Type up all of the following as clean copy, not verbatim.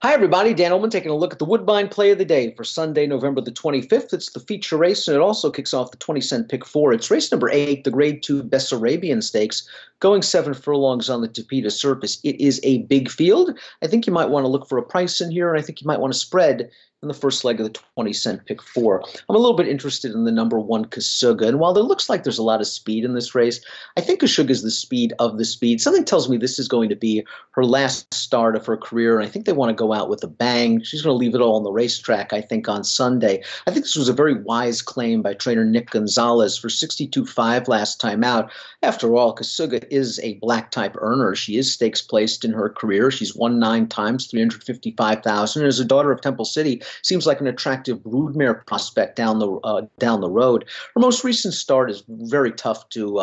Hi, everybody. Dan Illman taking a look at the Woodbine play of the day for Sunday, November the 25th. It's the feature race, and it also kicks off the 20-cent pick four. It's race number 8, the Grade 2 Bessarabian Stakes, going 7 furlongs on the Tapeta surface. It is a big field. I think you might want to look for a price in here, and I think you might want to spread in the first leg of the 20-cent pick four. I'm a little bit interested in the number 1, Kasuga, and while there looks like there's a lot of speed in this race, I think Kasuga is the speed of the speed. Something tells me this is going to be her last start of her career, and I think they want to go out with a bang. She's going to leave it all on the racetrack, I think, on Sunday. I think this was a very wise claim by trainer Nick Gonzalez for 62.5 last time out. After all, Kasuga is a black-type earner. She is stakes placed in her career. She's won 9 times, 355,000. As a daughter of Temple City, seems like an attractive broodmare prospect down the road. Her most recent start is very tough to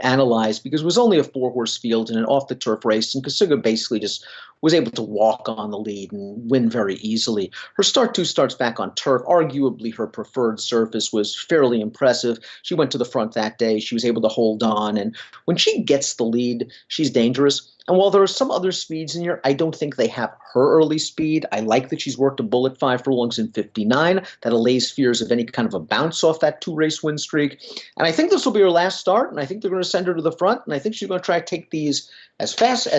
analyze because it was only a 4-horse field in an off-the-turf race, and Kasuga basically just was able to walk on the lead and win very easily. Her start 2 starts back on turf. Arguably, her preferred surface was fairly impressive. She went to the front that day. She was able to hold on, and when she gets the lead, she's dangerous. And while there are some other speeds in here, I don't think they have her early speed. I like that she's worked a bullet 5 furlongs in 59. That allays fears of any kind of a bounce off that 2-race win streak. And I think this will be her last start, and I think they're going to send her to the front, and I think she's going to try to take these as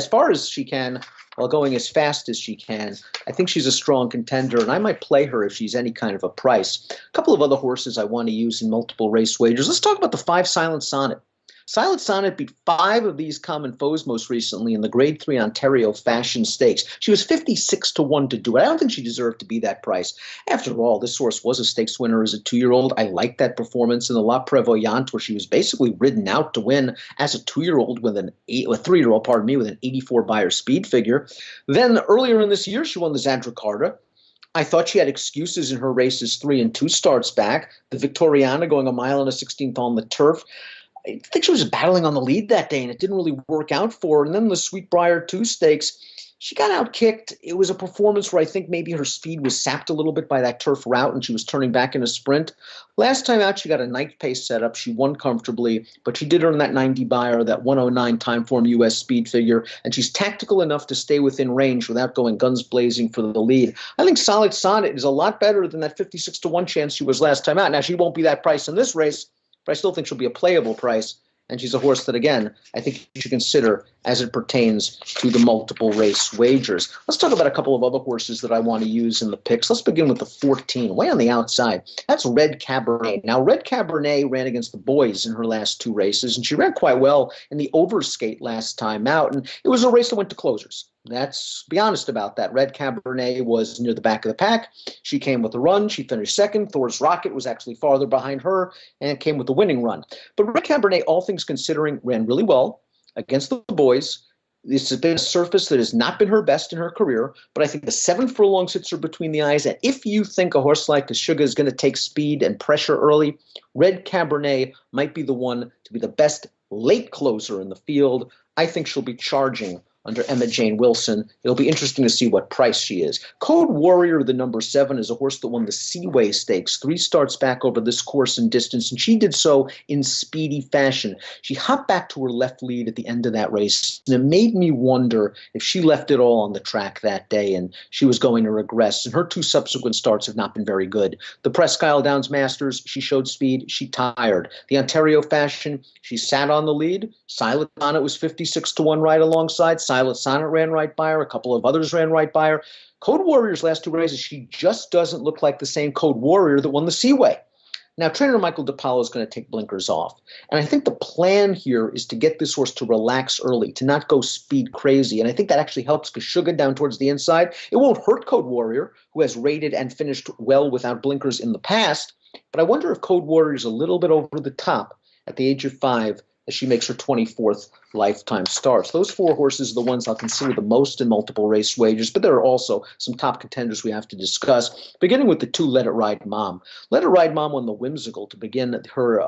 far as she can, while going as fast as she can. I think she's a strong contender, and I might play her if she's any kind of a price. A couple of other horses I want to use in multiple race wagers. Let's talk about the 5 Silent Sonnet. Silent Sonnet beat 5 of these common foes most recently in the Grade 3 Ontario Fashion Stakes. She was 56-1 to do it. I don't think she deserved to be that price. After all, this horse was a stakes winner as a 2-year-old. I liked that performance in the La Prevoyante, where she was basically ridden out to win as a 2-year-old with a 3-year-old, pardon me, with an 84 Beyer speed figure. Then earlier in this year, she won the Zadricarta. I thought she had excuses in her races 3 and 2 starts back. The Victoriana going a mile and a 16th on the turf. I think she was battling on the lead that day, and it didn't really work out for her. And then the Sweetbriar 2 Stakes, she got outkicked. It was a performance where I think maybe her speed was sapped a little bit by that turf route, and she was turning back in a sprint. Last time out, she got a nice pace setup. She won comfortably, but she did earn that 90 Beyer, that 109 time form U.S. speed figure, and she's tactical enough to stay within range without going guns blazing for the lead. I think Solid Sonnet is a lot better than that 56-1 chance she was last time out. Now, she won't be that price in this race, but I still think she'll be a playable price, and she's a horse that, again, I think you should consider as it pertains to the multiple race wagers. Let's talk about a couple of other horses that I want to use in the picks. Let's begin with the 14, way on the outside. That's Red Cabernet. Now, Red Cabernet ran against the boys in her last 2 races, and she ran quite well in the overskate last time out, and it was a race that went to closers. Let's be honest about that. Red Cabernet was near the back of the pack. She came with a run. She finished second. Thor's Rocket was actually farther behind her and came with a winning run. But Red Cabernet, all things considering, ran really well against the boys. This has been a surface that has not been her best in her career, but I think the 7 furlongs hits her between the eyes. And if you think a horse like Kasuga is going to take speed and pressure early, Red Cabernet might be the one to be the best late closer in the field. I think she'll be charging under Emma Jane Wilson. It'll be interesting to see what price she is. Code Warrior, the number 7, is a horse that won the Seaway Stakes 3 starts back over this course and distance, and she did so in speedy fashion. She hopped back to her left lead at the end of that race, and it made me wonder if she left it all on the track that day and she was going to regress, and her 2 subsequent starts have not been very good. The Presque Isle Downs Masters, she showed speed, she tired. The Ontario Fashion, she sat on the lead. Silent Sonnet was 56-1 right alongside. Silent Sonnet ran right by her. A couple of others ran right by her. Code Warrior's last 2 races, she just doesn't look like the same Code Warrior that won the Seaway. Now, trainer Michael DePaulo is going to take blinkers off. And I think the plan here is to get this horse to relax early, to not go speed crazy. And I think that actually helps Kasuga down towards the inside. It won't hurt Code Warrior, who has rated and finished well without blinkers in the past. But I wonder if Code Warrior is a little bit over the top at the age of 5 as she makes her 24th lifetime starts. Those 4 horses are the ones I'll consider the most in multiple race wagers, but there are also some top contenders we have to discuss, beginning with the 2 Let It Ride Mom. Let It Ride Mom won the Whimsical to begin her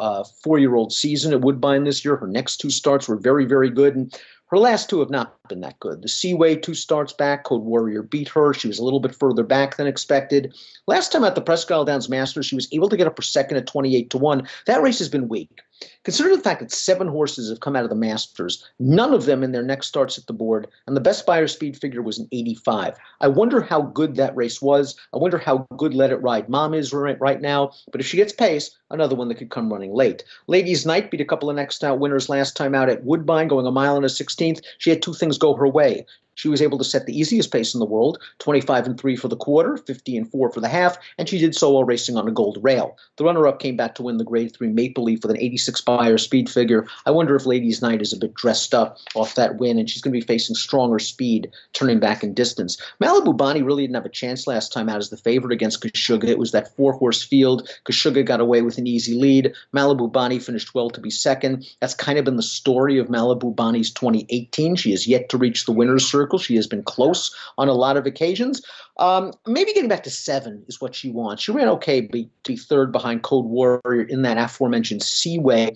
4-year-old season at Woodbine this year. Her next 2 starts were very, very good, and her last 2 have not been that good. The Seaway 2 starts back. Code Warrior beat her. She was a little bit further back than expected. Last time at the Presque Isle Downs Masters, she was able to get up for second at 28-1. That race has been weak. Consider the fact that 7 horses have come out of the Masters, none of them in their next starts at the board, and the best Beyer speed figure was an 85. I wonder how good that race was. I wonder how good Let It Ride Mom is right now. But if she gets pace, another one that could come running late. Ladies Night beat a couple of next out winners last time out at Woodbine, going a mile and a 16th. She had 2 things go her way. She was able to set the easiest pace in the world, 25-3 for the quarter, 50-4 for the half, and she did so while racing on a gold rail. The runner-up came back to win the Grade 3 Maple Leaf with an 86 Beyer speed figure. I wonder if Ladies Night is a bit dressed up off that win, and she's going to be facing stronger speed, turning back in distance. Malibu Bonnie really didn't have a chance last time out as the favorite against Kashuga. It was that 4-horse field. Kashuga got away with an easy lead. Malibu Bonnie finished well to be second. That's kind of been the story of Malibu Bonnie's 2018. She has yet to reach the winner's circle. She has been close on a lot of occasions. Maybe getting back to 7 is what she wants. She ran okay, be third behind Code Warrior in that aforementioned Seaway.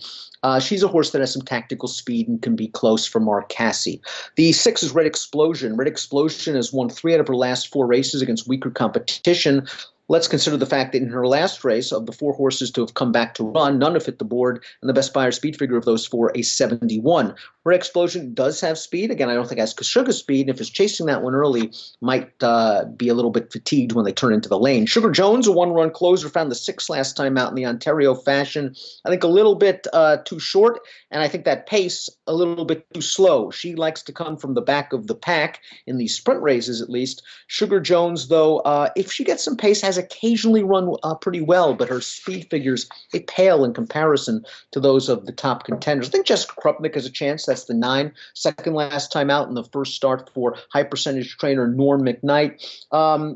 She's a horse that has some tactical speed and can be close for Mark Cassie. The 6 is Red Explosion. Red Explosion has won 3 out of her last 4 races against weaker competition. Let's consider the fact that in her last race, of the 4 horses to have come back to run, none have hit the board, and the best Beyer speed figure of those 4, a 71. Red Explosion does have speed. Again, I don't think it has Kashuga's speed, and if it's chasing that one early, might be a little bit fatigued when they turn into the lane. Sugar Jones, a 1-run closer, found the 6 last time out in the Ontario fashion. I think a little bit too short, and I think that pace a little bit too slow. She likes to come from the back of the pack, in these sprint races at least. Sugar Jones, though, if she gets some pace, has occasionally run pretty well, but her speed figures, they pale in comparison to those of the top contenders. I think Jessica Krupnik has a chance. That's the 9, second last time out in the first start for high percentage trainer Norm McKnight.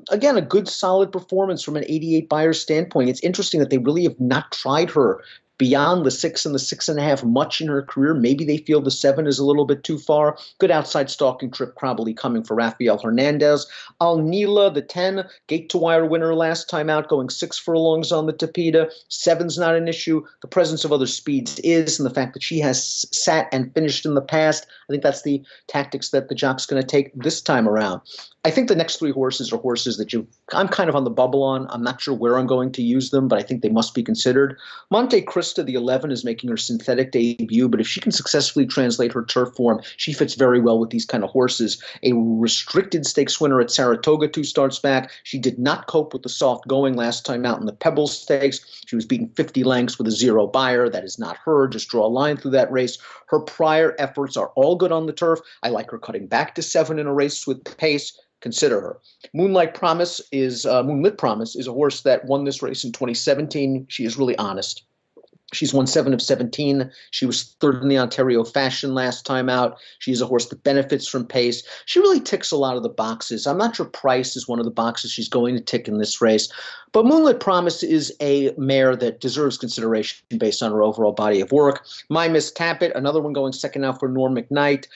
Again, a good solid performance from an 88 Beyer standpoint. It's interesting that they really have not tried her beyond the 6 and the 6.5 much in her career. Maybe they feel the 7 is a little bit too far. Good outside stalking trip probably coming for Rafael Hernandez. Alnila, the 10, gate to wire winner last time out, going 6 furlongs on the Tapeta. 7's not an issue. The presence of other speeds is, and the fact that she has sat and finished in the past, I think that's the tactics that the jock's going to take this time around. I think the next 3 horses are horses that I'm kind of on the bubble on. I'm not sure where I'm going to use them, but I think they must be considered. Monte Cristo, the 11, is making her synthetic debut, but if she can successfully translate her turf form, she fits very well with these kind of horses. A restricted stakes winner at Saratoga 2 starts back. She did not cope with the soft going last time out in the Pebbles Stakes. She was beaten 50 lengths with a 0 Beyer. That is not her. Just draw a line through that race. Her prior efforts are all good on the turf. I like her cutting back to 7 in a race with pace. Consider her. Moonlit Promise is a horse that won this race in 2017. She is really honest. She's won 7 of 17. She was 3rd in the Ontario fashion last time out. She's a horse that benefits from pace. She really ticks a lot of the boxes. I'm not sure price is one of the boxes she's going to tick in this race. But Moonlit Promise is a mare that deserves consideration based on her overall body of work. My Miss Tappet, another one going second out for Norm McKnight,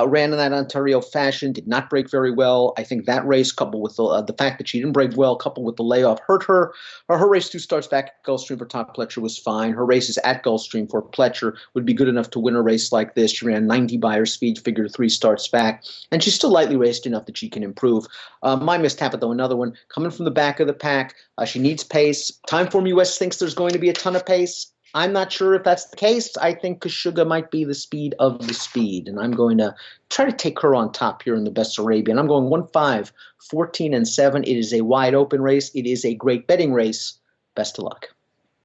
ran in that Ontario fashion, did not break very well. I think that race, coupled with the fact that she didn't break well, coupled with the layoff, hurt her. Her race 2 starts back at Gulfstream for Todd Pletcher was fine. Her races at Gulfstream for Pletcher would be good enough to win a race like this. She ran 90 Beyer speed, figure 3 starts back, and she's still lightly raced enough that she can improve. My Miss Tappet, though, another one coming from the back of the pack. She needs pace. Timeform US thinks there's going to be a ton of pace. I'm not sure if that's the case. I think Kashuga might be the speed of the speed, and I'm going to try to take her on top here in the Bessarabian. I'm going 1-5, 14-7. It is a wide open race. It is a great betting race. Best of luck.